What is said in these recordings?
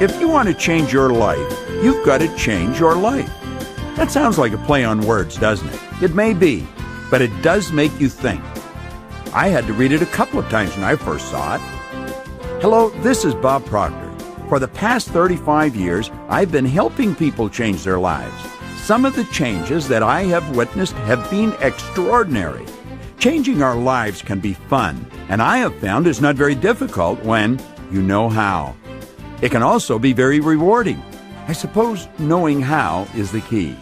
If you want to change your life, you've got to change your life. That sounds like a play on words, doesn't it? It may be, but it does make you think. I had to read it a couple of times when I first saw it. Hello, this is Bob Proctor. For the past 35 years, I've been helping people change their lives. Some of the changes that I have witnessed have been extraordinary. Changing our lives can be fun, and I have found it's not very difficult when you know how. It can also be very rewarding. I suppose knowing how is the key.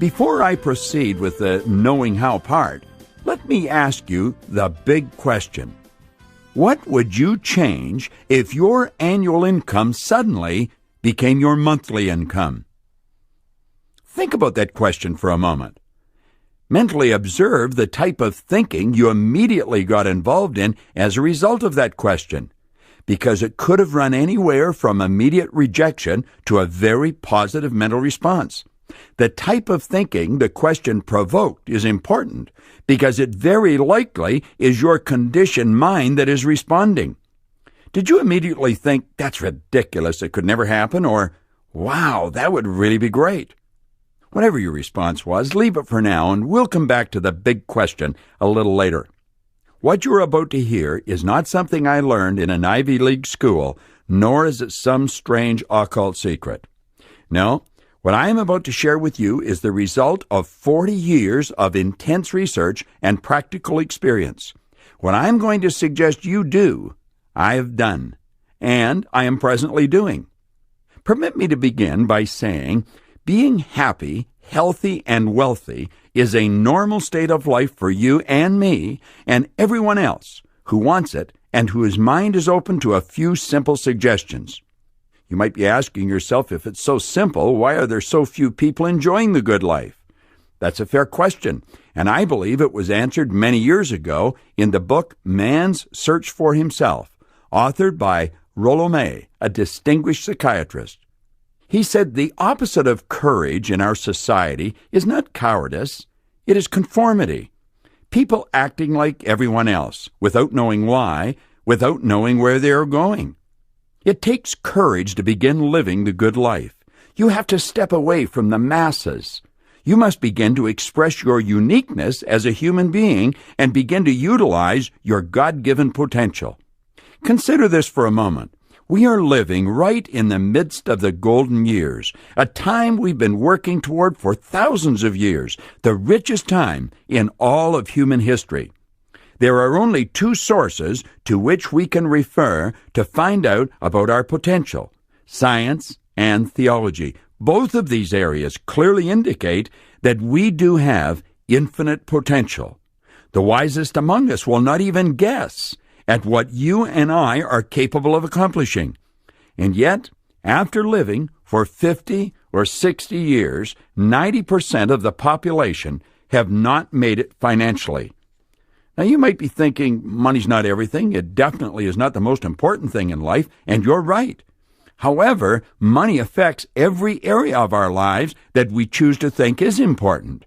Before I proceed with the knowing how part, let me ask you the big question. What would you change if your annual income suddenly became your monthly income? Think about that question for a moment. Mentally observe the type of thinking you immediately got involved in as a result of that question, because it could have run anywhere from immediate rejection to a very positive mental response. The type of thinking the question provoked is important because it very likely is your conditioned mind that is responding. Did you immediately think, that's ridiculous, it could never happen, or, wow, that would really be great? Whatever your response was, leave it for now, and we'll come back to the big question a little later. What you're about to hear is not something I learned in an Ivy League school, nor is it some strange occult secret. No, what I am about to share with you is the result of 40 years of intense research and practical experience. What I'm going to suggest you do, I have done, and I am presently doing. Permit me to begin by saying, being happy, healthy, and wealthy is a normal state of life for you and me and everyone else who wants it and whose mind is open to a few simple suggestions. You might be asking yourself, if it's so simple, why are there so few people enjoying the good life? That's a fair question, and I believe it was answered many years ago in the book Man's Search for Himself, authored by Rollo May, a distinguished psychiatrist. He said the opposite of courage in our society is not cowardice, it is conformity. People acting like everyone else, without knowing why, without knowing where they are going. It takes courage to begin living the good life. You have to step away from the masses. You must begin to express your uniqueness as a human being and begin to utilize your God-given potential. Consider this for a moment. We are living right in the midst of the golden years, a time we've been working toward for thousands of years, the richest time in all of human history. There are only two sources to which we can refer to find out about our potential: science and theology. Both of these areas clearly indicate that we do have infinite potential. The wisest among us will not even guess at what you and I are capable of accomplishing. And yet, after living for 50 or 60 years, 90% of the population have not made it financially. Now, you might be thinking, money's not everything. It definitely is not the most important thing in life, and you're right. However, money affects every area of our lives that we choose to think is important.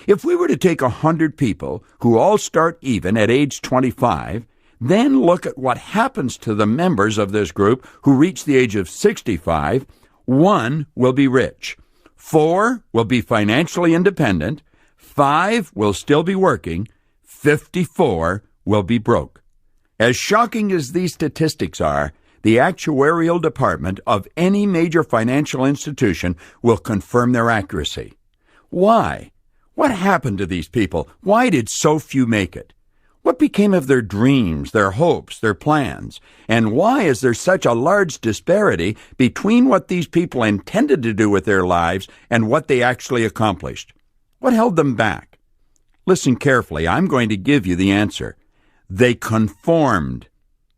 If we were to take 100 people who all start even at age 25, then look at what happens to the members of this group who reach the age of 65, 1 will be rich, 4 will be financially independent, 5 will still be working, 54 will be broke. As shocking as these statistics are, the actuarial department of any major financial institution will confirm their accuracy. Why? What happened to these people? Why did so few make it? What became of their dreams, their hopes, their plans? And why is there such a large disparity between what these people intended to do with their lives and what they actually accomplished? What held them back? Listen carefully. I'm going to give you the answer. They conformed.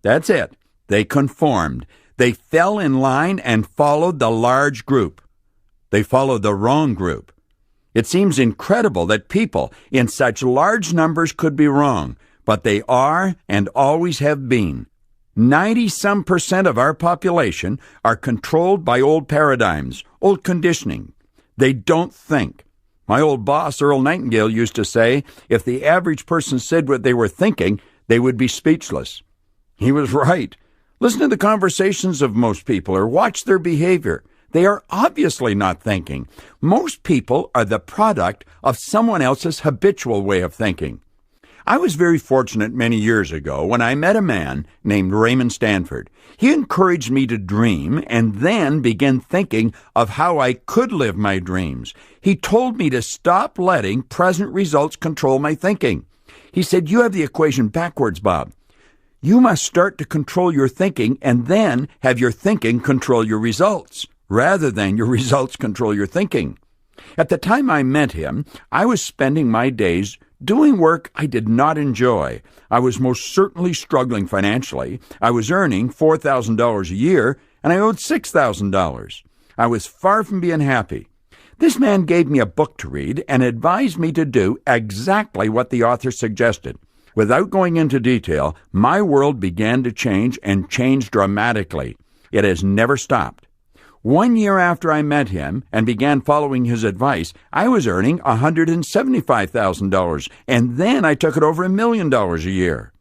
That's it. They conformed. They fell in line and followed the large group. They followed the wrong group. It seems incredible that people in such large numbers could be wrong, but they are and always have been. 90-some% of our population are controlled by old paradigms, old conditioning. They don't think. My old boss, Earl Nightingale, used to say, if the average person said what they were thinking, they would be speechless. He was right. Listen to the conversations of most people or watch their behavior. They are obviously not thinking. Most people are the product of someone else's habitual way of thinking. I was very fortunate many years ago when I met a man named Raymond Stanford. He encouraged me to dream and then began thinking of how I could live my dreams. He told me to stop letting present results control my thinking. He said, "You have the equation backwards, Bob. You must start to control your thinking and then have your thinking control your results, rather than your results control your thinking." At the time I met him, I was spending my days doing work I did not enjoy. I was most certainly struggling financially. I was earning $4,000 a year, and I owed $6,000. I was far from being happy. This man gave me a book to read and advised me to do exactly what the author suggested. Without going into detail, my world began to change and change dramatically. It has never stopped. 1 year after I met him and began following his advice, I was earning $175,000, and then I took it over $1 million a year.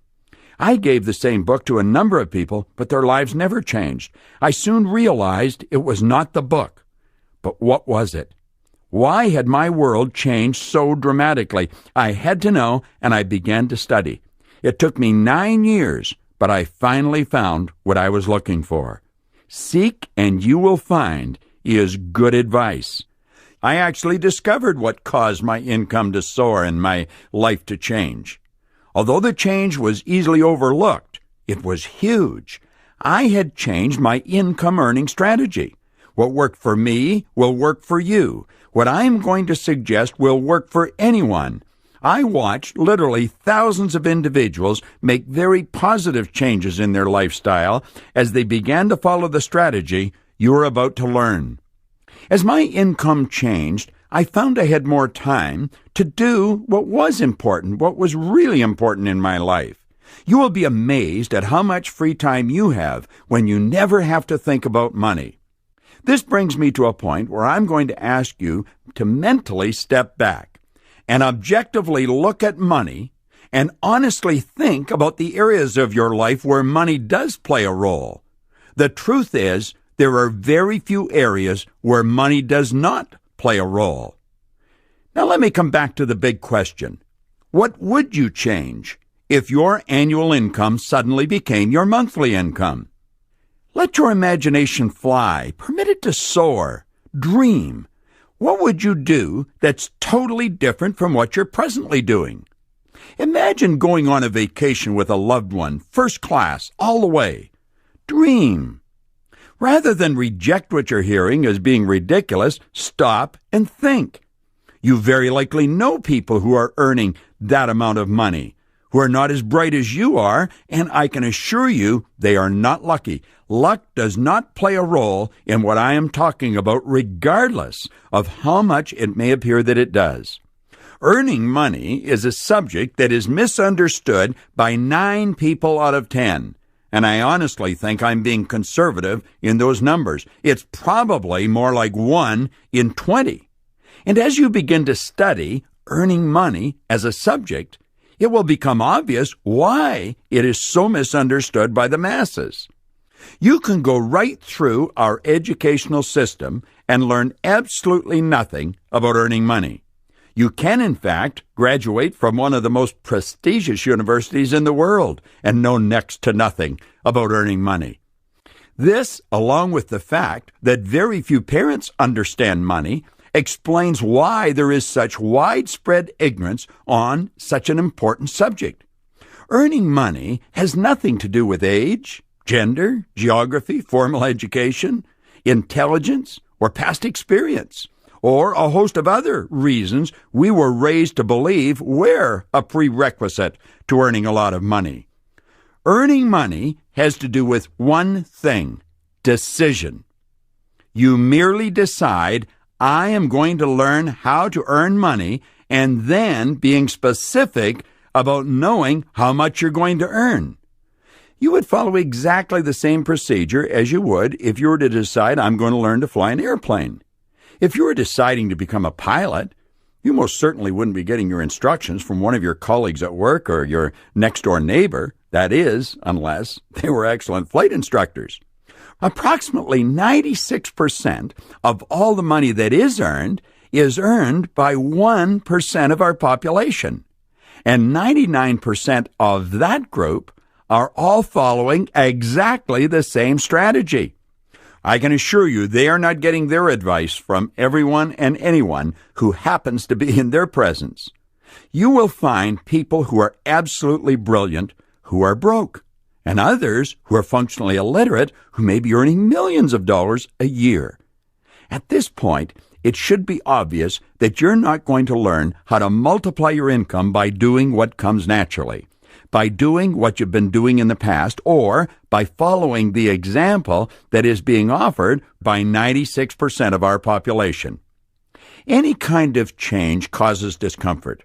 I gave the same book to a number of people, but their lives never changed. I soon realized it was not the book. But what was it? Why had my world changed so dramatically? I had to know, and I began to study. It took me 9 years, but I finally found what I was looking for. Seek and you will find is good advice. I actually discovered what caused my income to soar and my life to change. Although the change was easily overlooked, it was huge. I had changed my income earning strategy. What worked for me will work for you. What I am going to suggest will work for anyone. I watched literally thousands of individuals make very positive changes in their lifestyle as they began to follow the strategy you are about to learn. As my income changed, I found I had more time to do what was important, what was really important in my life. You will be amazed at how much free time you have when you never have to think about money. This brings me to a point where I'm going to ask you to mentally step back and objectively look at money and honestly think about the areas of your life where money does play a role. The truth is, there are very few areas where money does not play a role. Now let me come back to the big question. What would you change if your annual income suddenly became your monthly income? Let your imagination fly. Permit it to soar. Dream. What would you do that's totally different from what you're presently doing? Imagine going on a vacation with a loved one, first class, all the way. Dream. Rather than reject what you're hearing as being ridiculous, stop and think. You very likely know people who are earning that amount of money, who are not as bright as you are, and I can assure you they are not lucky. Luck does not play a role in what I am talking about, regardless of how much it may appear that it does. Earning money is a subject that is misunderstood by 9 people out of 10. And I honestly think I'm being conservative in those numbers. It's probably more like 1 in 20. And as you begin to study earning money as a subject, it will become obvious why it is so misunderstood by the masses. You can go right through our educational system and learn absolutely nothing about earning money. You can, in fact, graduate from one of the most prestigious universities in the world and know next to nothing about earning money. This, along with the fact that very few parents understand money, explains why there is such widespread ignorance on such an important subject. Earning money has nothing to do with age, gender, geography, formal education, intelligence, or past experience, or a host of other reasons we were raised to believe were a prerequisite to earning a lot of money. Earning money has to do with one thing: decision. You merely decide, I am going to learn how to earn money, and then being specific about knowing how much you're going to earn. You would follow exactly the same procedure as you would if you were to decide, I'm going to learn to fly an airplane. If you were deciding to become a pilot, You most certainly wouldn't be getting your instructions from one of your colleagues at work or your next-door neighbor. That is, unless they were excellent flight instructors. Approximately 96% of all the money that is earned by 1% of our population. And 99% of that group are all following exactly the same strategy. I can assure you they are not getting their advice from everyone and anyone who happens to be in their presence. You will find people who are absolutely brilliant who are broke, and others who are functionally illiterate who may be earning millions of dollars a year. At this point, it should be obvious that you're not going to learn how to multiply your income by doing what comes naturally, by doing what you've been doing in the past, or by following the example that is being offered by 96% of our population. Any kind of change causes discomfort.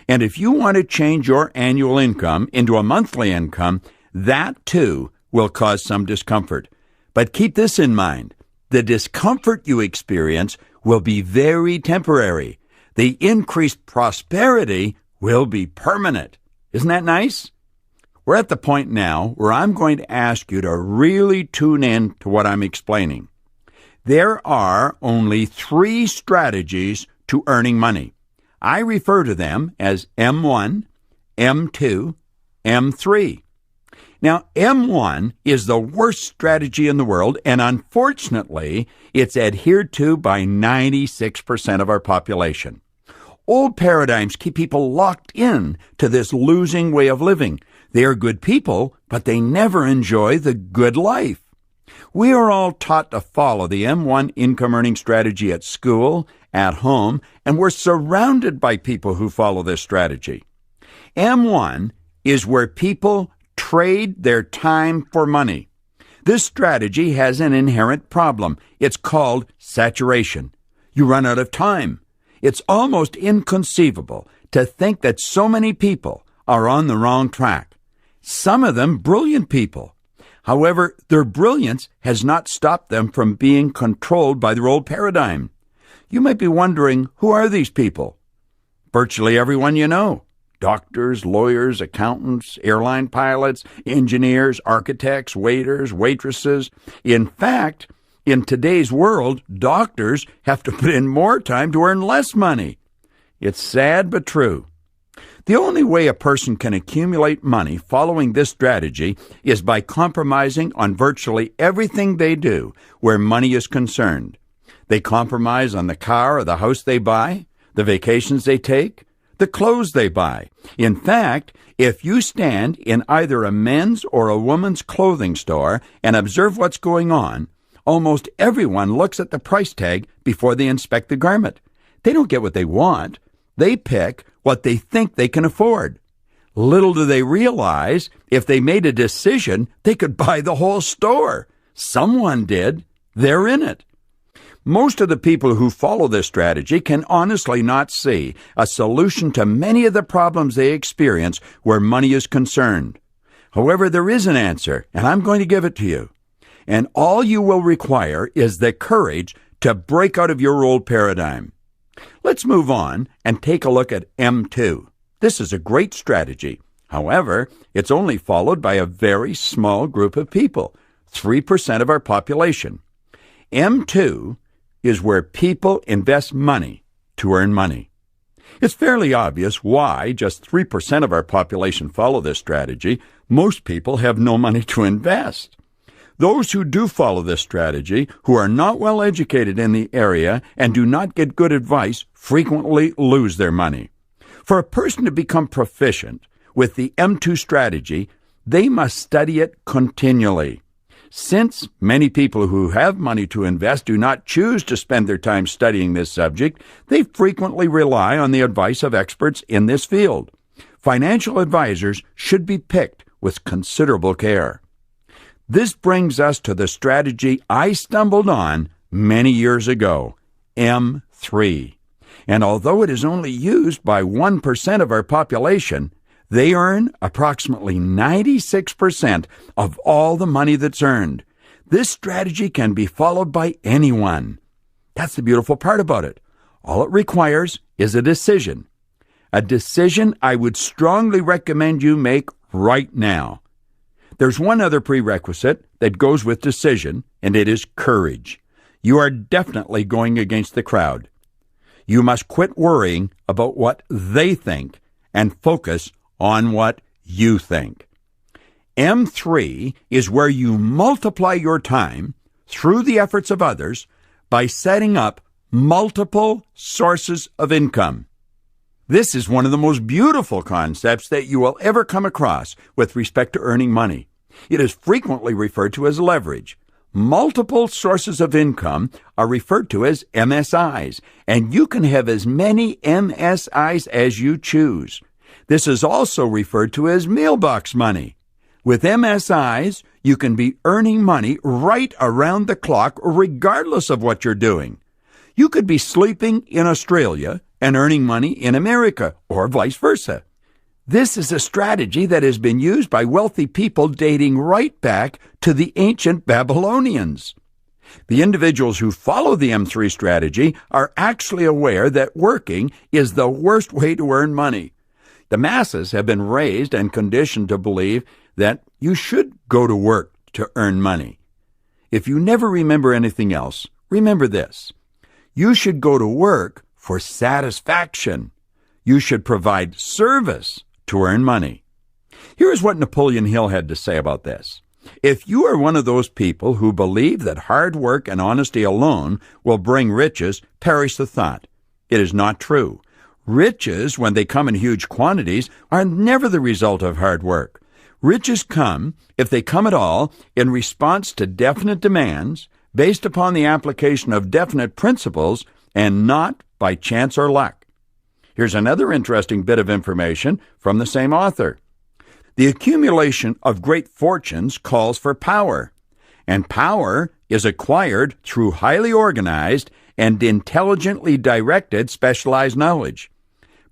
And if you want to change your annual income into a monthly income, that too will cause some discomfort. But keep this in mind. The discomfort you experience will be very temporary. The increased prosperity will be permanent. Isn't that nice? We're at the point now where I'm going to ask you to really tune in to what I'm explaining. There are only 3 strategies to earning money. I refer to them as M1, M2, M3. Now, M1 is the worst strategy in the world, and unfortunately, it's adhered to by 96% of our population. Old paradigms keep people locked in to this losing way of living. They are good people, but they never enjoy the good life. We are all taught to follow the M1 income earning strategy at school, at home, and we're surrounded by people who follow this strategy. M1 is where people trade their time for money. This strategy has an inherent problem. It's called saturation. You run out of time. It's almost inconceivable to think that so many people are on the wrong track. Some of them brilliant people. However, their brilliance has not stopped them from being controlled by their old paradigm. You might be wondering, who are these people? Virtually everyone you know. Doctors, lawyers, accountants, airline pilots, engineers, architects, waiters, waitresses. In fact, in today's world, doctors have to put in more time to earn less money. It's sad but true. The only way a person can accumulate money following this strategy is by compromising on virtually everything they do where money is concerned. They compromise on the car or the house they buy, the vacations they take, the clothes they buy. In fact, if you stand in either a men's or a woman's clothing store and observe what's going on, almost everyone looks at the price tag before they inspect the garment. They don't get what they want. They pick what they think they can afford. Little do they realize, if they made a decision, they could buy the whole store. Someone did. They're in it. Most of the people who follow this strategy can honestly not see a solution to many of the problems they experience where money is concerned. However, there is an answer, and I'm going to give it to you. And all you will require is the courage to break out of your old paradigm. Let's move on and take a look at M2. This is a great strategy. However, it's only followed by a very small group of people, 3% of our population. M2 is where people invest money to earn money. It's fairly obvious why just 3% of our population follow this strategy. Most people have no money to invest. Those who do follow this strategy, who are not well educated in the area and do not get good advice, frequently lose their money. For a person to become proficient with the M2 strategy, they must study it continually. Since many people who have money to invest do not choose to spend their time studying this subject, they frequently rely on the advice of experts in this field. Financial advisors should be picked with considerable care. This brings us to the strategy I stumbled on many years ago, M3. And although it is only used by 1% of our population, they earn approximately 96% of all the money that's earned. This strategy can be followed by anyone. That's the beautiful part about it. All it requires is a decision. A decision I would strongly recommend you make right now. There's one other prerequisite that goes with decision, and it is courage. You are definitely going against the crowd. You must quit worrying about what they think and focus on what you think. M3 is where you multiply your time through the efforts of others by setting up multiple sources of income. This is one of the most beautiful concepts that you will ever come across with respect to earning money. It is frequently referred to as leverage. Multiple sources of income are referred to as MSIs, and you can have as many MSIs as you choose. This is also referred to as mailbox money. With MSIs, you can be earning money right around the clock, regardless of what you're doing. You could be sleeping in Australia and earning money in America, or vice versa. This is a strategy that has been used by wealthy people dating right back to the ancient Babylonians. The individuals who follow the M3 strategy are actually aware that working is the worst way to earn money. The masses have been raised and conditioned to believe that you should go to work to earn money. If you never remember anything else, remember this. You should go to work for satisfaction. You should provide service to earn money. Here's what Napoleon Hill had to say about this. If you are one of those people who believe that hard work and honesty alone will bring riches, perish the thought. It is not true. Riches, when they come in huge quantities, are never the result of hard work. Riches come, if they come at all, in response to definite demands, based upon the application of definite principles, and not by chance or luck. Here's another interesting bit of information from the same author. The accumulation of great fortunes calls for power, and power is acquired through highly organized and intelligently directed specialized knowledge.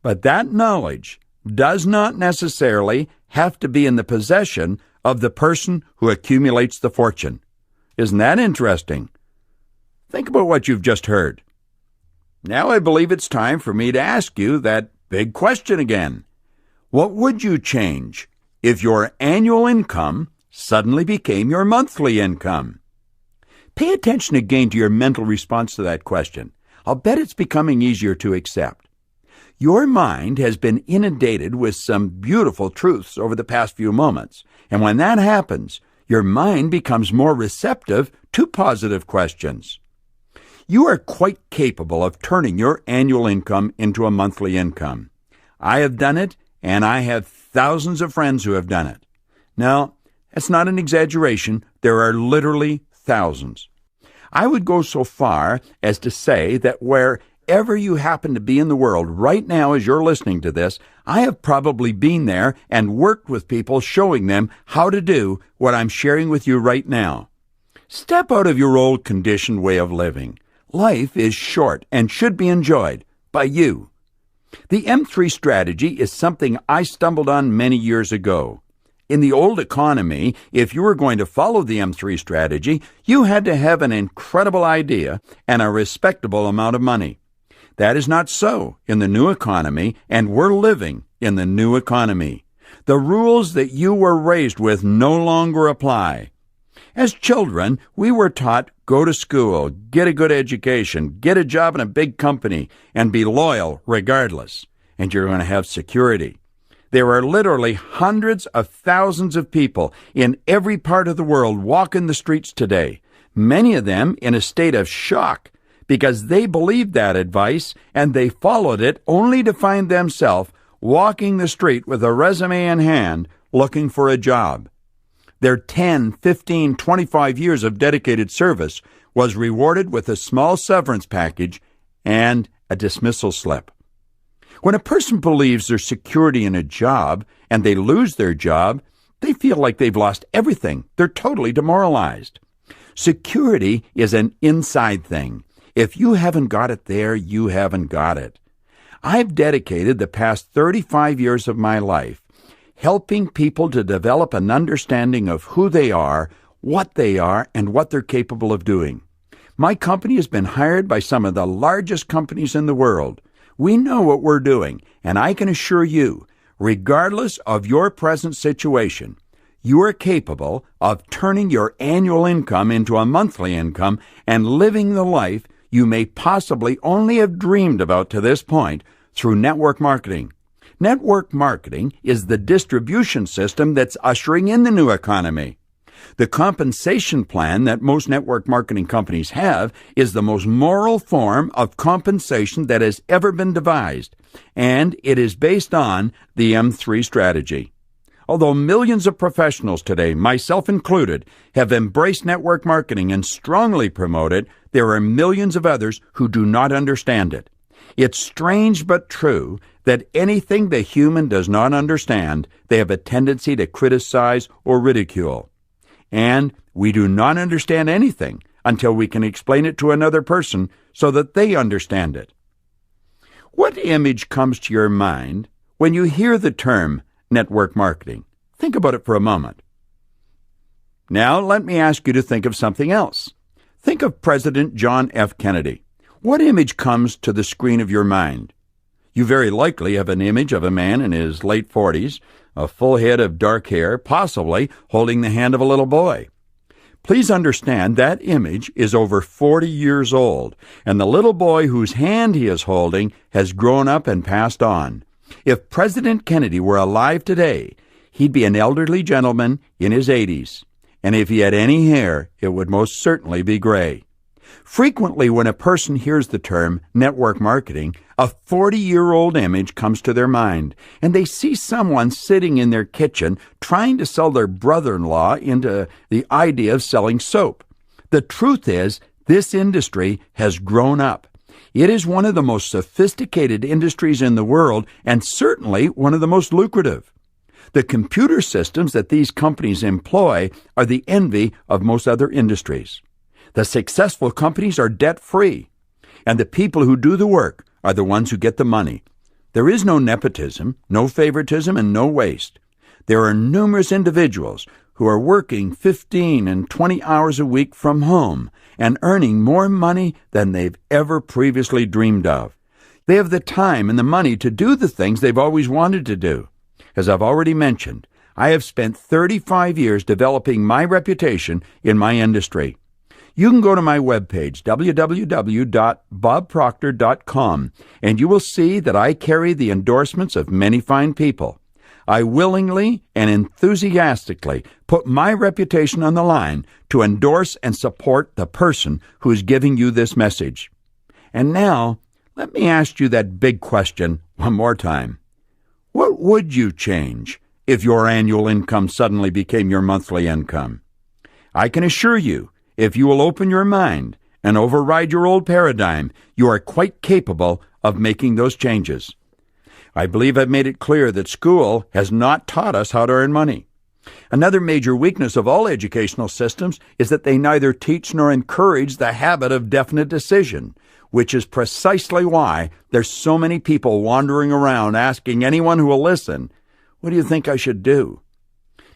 But that knowledge does not necessarily have to be in the possession of the person who accumulates the fortune. Isn't that interesting? Think about what you've just heard. Now I believe it's time for me to ask you that big question again. What would you change if your annual income suddenly became your monthly income? Pay attention again to your mental response to that question. I'll bet it's becoming easier to accept. Your mind has been inundated with some beautiful truths over the past few moments, and when that happens, your mind becomes more receptive to positive questions. You are quite capable of turning your annual income into a monthly income. I have done it, and I have thousands of friends who have done it. Now, that's not an exaggeration. There are literally thousands. I would go so far as to say that wherever you happen to be in the world right now as you're listening to this, I have probably been there and worked with people showing them how to do what I'm sharing with you right now. Step out of your old conditioned way of living. Life is short and should be enjoyed by you. The M3 strategy is something I stumbled on many years ago. In the old economy, if you were going to follow the M3 strategy, you had to have an incredible idea and a respectable amount of money. That is not so in the new economy, and we're living in the new economy. The rules that you were raised with no longer apply. As children, we were taught, go to school, get a good education, get a job in a big company, and be loyal regardless, and you're going to have security. There are literally hundreds of thousands of people in every part of the world walking the streets today, many of them in a state of shock because they believed that advice and they followed it only to find themselves walking the street with a resume in hand looking for a job. Their 10, 15, 25 years of dedicated service was rewarded with a small severance package and a dismissal slip. When a person believes there's security in a job and they lose their job, they feel like they've lost everything. They're totally demoralized. Security is an inside thing. If you haven't got it there, you haven't got it. I've dedicated the past 35 years of my life helping people to develop an understanding of who they are, what they are, and what they're capable of doing. My company has been hired by some of the largest companies in the world. We know what we're doing, and I can assure you, regardless of your present situation, you are capable of turning your annual income into a monthly income and living the life you may possibly only have dreamed about to this point through network marketing. Network marketing is the distribution system that's ushering in the new economy. The compensation plan that most network marketing companies have is the most moral form of compensation that has ever been devised, and it is based on the M3 strategy. Although millions of professionals today, myself included, have embraced network marketing and strongly promote it, there are millions of others who do not understand it. It's strange but true that anything the human does not understand, they have a tendency to criticize or ridicule. And we do not understand anything until we can explain it to another person so that they understand it. What image comes to your mind when you hear the term network marketing? Think about it for a moment. Now, let me ask you to think of something else. Think of President John F. Kennedy. What image comes to the screen of your mind? You very likely have an image of a man in his late 40s, a full head of dark hair, possibly holding the hand of a little boy. Please understand that image is over 40 years old, and the little boy whose hand he is holding has grown up and passed on. If President Kennedy were alive today, he'd be an elderly gentleman in his 80s, and if he had any hair, it would most certainly be gray. Frequently, when a person hears the term network marketing, a 40-year-old image comes to their mind, and they see someone sitting in their kitchen trying to sell their brother-in-law into the idea of selling soap. The truth is, this industry has grown up. It is one of the most sophisticated industries in the world, and certainly one of the most lucrative. The computer systems that these companies employ are the envy of most other industries. The successful companies are debt-free, and the people who do the work are the ones who get the money. There is no nepotism, no favoritism, and no waste. There are numerous individuals who are working 15 and 20 hours a week from home and earning more money than they've ever previously dreamed of. They have the time and the money to do the things they've always wanted to do. As I've already mentioned, I have spent 35 years developing my reputation in my industry. You can go to my webpage, www.bobproctor.com, and you will see that I carry the endorsements of many fine people. I willingly and enthusiastically put my reputation on the line to endorse and support the person who is giving you this message. And now, let me ask you that big question one more time. What would you change if your annual income suddenly became your monthly income? I can assure you, if you will open your mind and override your old paradigm, you are quite capable of making those changes. I believe I've made it clear that school has not taught us how to earn money. Another major weakness of all educational systems is that they neither teach nor encourage the habit of definite decision, which is precisely why there's so many people wandering around asking anyone who will listen, "What do you think I should do?"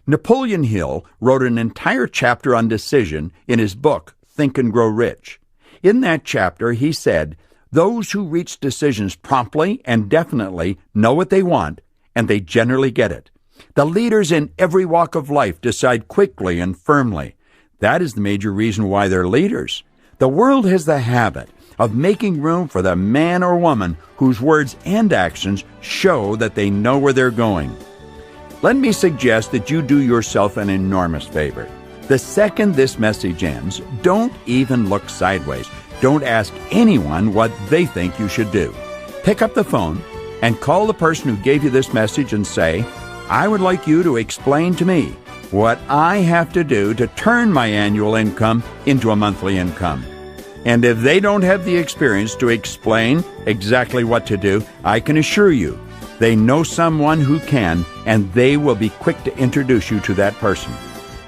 Napoleon Hill wrote an entire chapter on decision in his book, Think and Grow Rich. In that chapter, he said, "Those who reach decisions promptly and definitely know what they want, and they generally get it. The leaders in every walk of life decide quickly and firmly. That is the major reason why they're leaders. The world has the habit of making room for the man or woman whose words and actions show that they know where they're going." Let me suggest that you do yourself an enormous favor. The second this message ends, don't even look sideways. Don't ask anyone what they think you should do. Pick up the phone and call the person who gave you this message and say, "I would like you to explain to me what I have to do to turn my annual income into a monthly income." And if they don't have the experience to explain exactly what to do, I can assure you, they know someone who can, and they will be quick to introduce you to that person.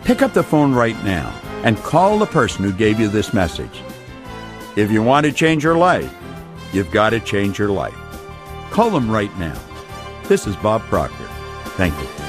Pick up the phone right now and call the person who gave you this message. If you want to change your life, you've got to change your life. Call them right now. This is Bob Proctor. Thank you.